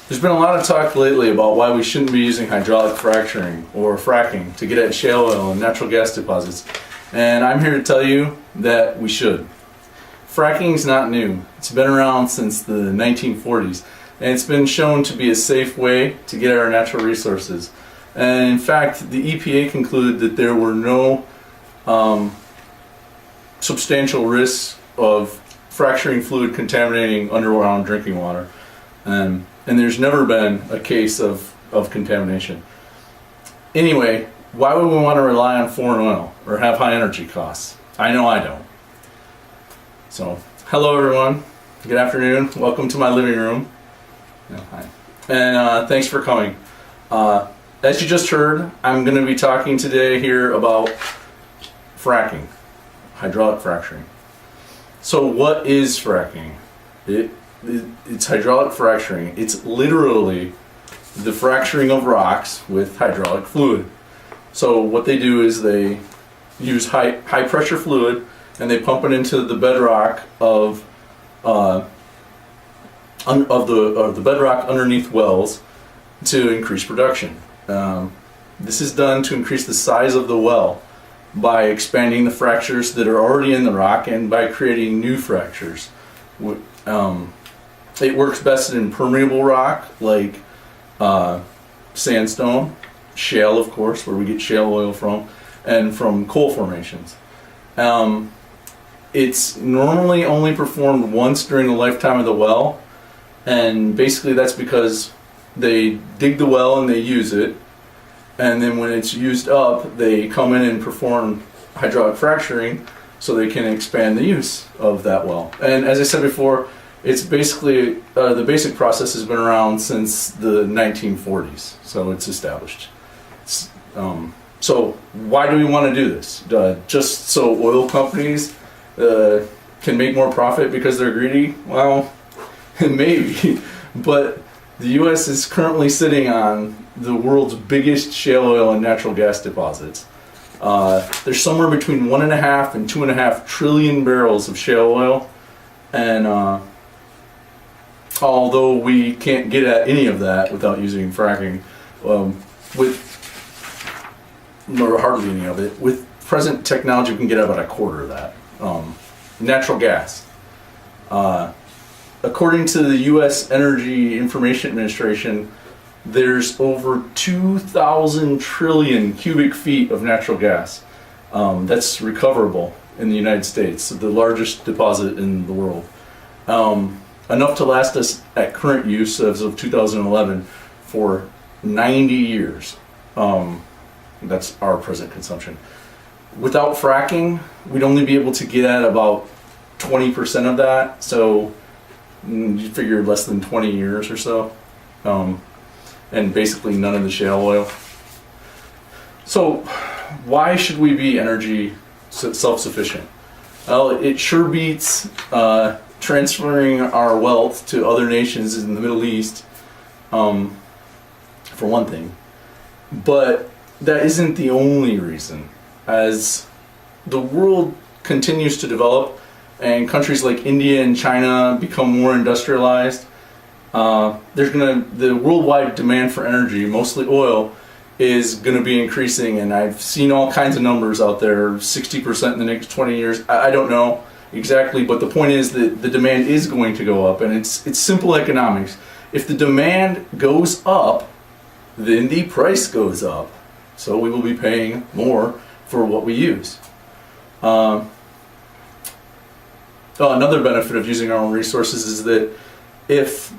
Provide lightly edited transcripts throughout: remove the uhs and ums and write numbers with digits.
There's been a lot of talk lately about why we shouldn't be using hydraulic fracturing or fracking to get at shale oil and natural gas deposits. And I'm here to tell you that we should. Fracking is not new. It's been around since the 1940s, and it's been shown to be a safe way to get at our natural resources. And in fact, the EPA concluded that there were no substantial risks of fracturing fluid contaminating underground drinking water. And there's never been a case of contamination. Anyway, why would we want to rely on foreign oil or have high energy costs? I know I don't. So, hello everyone. Good afternoon. Welcome to my living room. Hi. And thanks for coming. As you just heard, I'm going to be talking today here about fracking, hydraulic fracturing. So what is fracking? It's hydraulic fracturing. It's literally the fracturing of rocks with hydraulic fluid. So what they do is they use high pressure fluid and they pump it into the bedrock of the bedrock underneath wells to increase production. This is done to increase the size of the well by expanding the fractures that are already in the rock and by creating new fractures. It works best in permeable rock like sandstone, shale of course, where we get shale oil from, and from coal formations. It's normally only performed once during the lifetime of the well, and basically that's because they dig the well and they use it, and then when it's used up they come in and perform hydraulic fracturing so they can expand the use of that well. And as I said before, it's basically, the basic process has been around since the 1940s, so it's established. So why do we want to do this? Just so oil companies can make more profit because they're greedy? Well, maybe, but the U.S. is currently sitting on the world's biggest shale oil and natural gas deposits. There's somewhere between 1.5 and 2.5 trillion barrels of shale oil, and although we can't get at any of that without using fracking, or hardly any of it, with present technology we can get about a quarter of that. Natural gas. According to the U.S. Energy Information Administration, there's over 2,000 trillion cubic feet of natural gas that's recoverable in the United States, the largest deposit in the world. Enough to last us at current use as of 2011 for 90 years. That's our present consumption. Without fracking, we'd only be able to get at about 20% of that, so you figure less than 20 years or so, and basically none of the shale oil. So why should we be energy self-sufficient? Well, it sure beats transferring our wealth to other nations in the Middle East, for one thing. But that isn't the only reason. As the world continues to develop and countries like India and China become more industrialized, the worldwide demand for energy, mostly oil, is going to be increasing. And I've seen all kinds of numbers out there, 60% in the next 20 years. I don't know exactly, but the point is that the demand is going to go up, and it's simple economics. If the demand goes up, then the price goes up, so we will be paying more for what we use. Another benefit of using our own resources is that if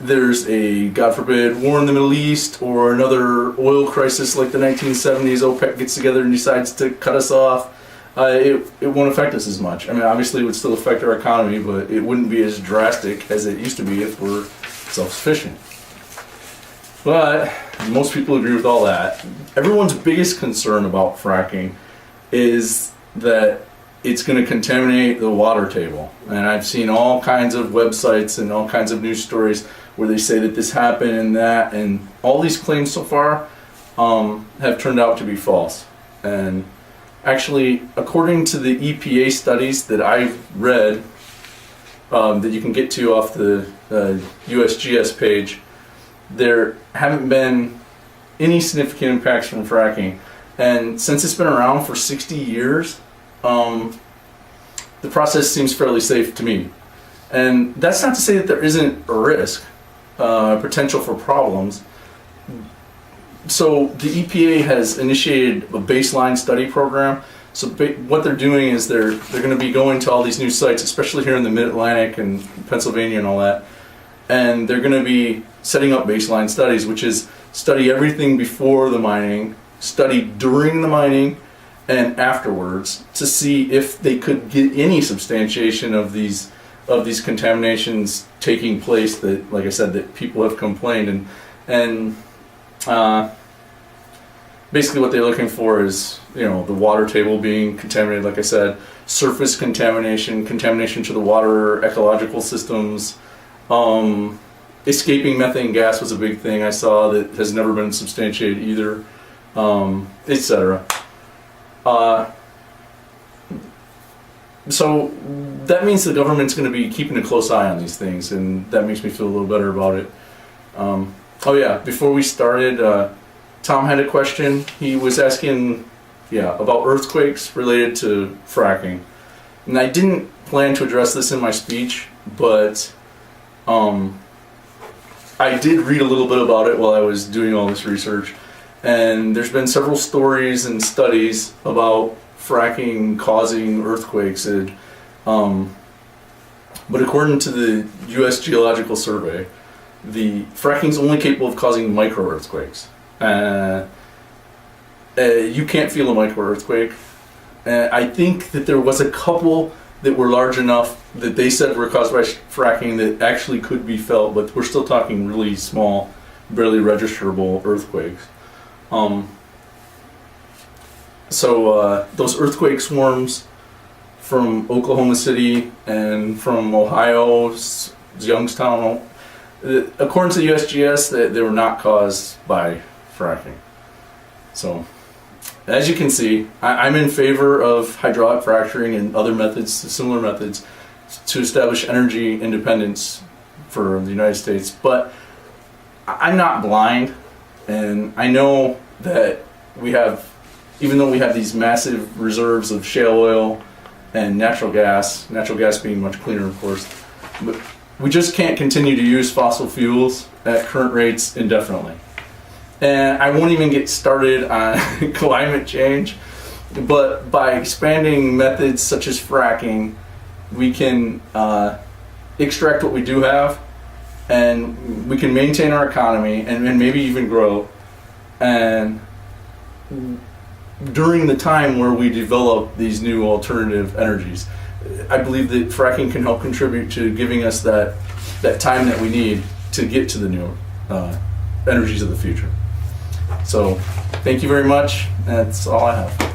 there's a, God forbid, war in the Middle East or another oil crisis like the 1970s, OPEC gets together and decides to cut us off, it won't affect us as much. I mean, obviously it would still affect our economy, but it wouldn't be as drastic as it used to be if we're self-sufficient. But most people agree with all that. Everyone's biggest concern about fracking is that it's going to contaminate the water table. And I've seen all kinds of websites and all kinds of news stories where they say that this happened and that, and all these claims so far have turned out to be false. And actually, according to the EPA studies that I've read, that you can get to off the USGS page, there haven't been any significant impacts from fracking. And since it's been around for 60 years, the process seems fairly safe to me. And that's not to say that there isn't a risk, potential for problems. So the EPA has initiated a baseline study program. So what they're doing is they're going to be going to all these new sites, especially here in the Mid-Atlantic and Pennsylvania and all that. And they're going to be setting up baseline studies, which is study everything before the mining, study during the mining, and afterwards to see if they could get any substantiation of these contaminations taking place that, like I said, that people have complained. And basically what they're looking for is, the water table being contaminated, like I said, surface contamination, contamination to the water ecological systems, escaping methane gas was a big thing I saw that has never been substantiated either, etc. So that means the government's going to be keeping a close eye on these things, and that makes me feel a little better about it. Oh yeah, before we started, Tom had a question. He was asking, about earthquakes related to fracking. And I didn't plan to address this in my speech, but I did read a little bit about it while I was doing all this research. And there's been several stories and studies about fracking causing earthquakes. But according to the U.S. Geological Survey, the fracking is only capable of causing micro earthquakes. You can't feel a micro earthquake. I think that there was a couple that were large enough that they said were caused by fracking that actually could be felt, but we're still talking really small, barely registerable earthquakes. So those earthquake swarms from Oklahoma City and from Ohio's Youngstown, according to the USGS, they were not caused by fracking. So, as you can see, I'm in favor of hydraulic fracturing and other methods, similar methods, to establish energy independence for the United States. But I'm not blind, and I know that even though we have these massive reserves of shale oil and natural gas being much cleaner, of course, but we just can't continue to use fossil fuels at current rates indefinitely. And I won't even get started on climate change, but by expanding methods such as fracking, we can extract what we do have, and we can maintain our economy and maybe even grow. And during the time where we develop these new alternative energies, I believe that fracking can help contribute to giving us that time that we need to get to the new energies of the future. So, thank you very much. That's all I have.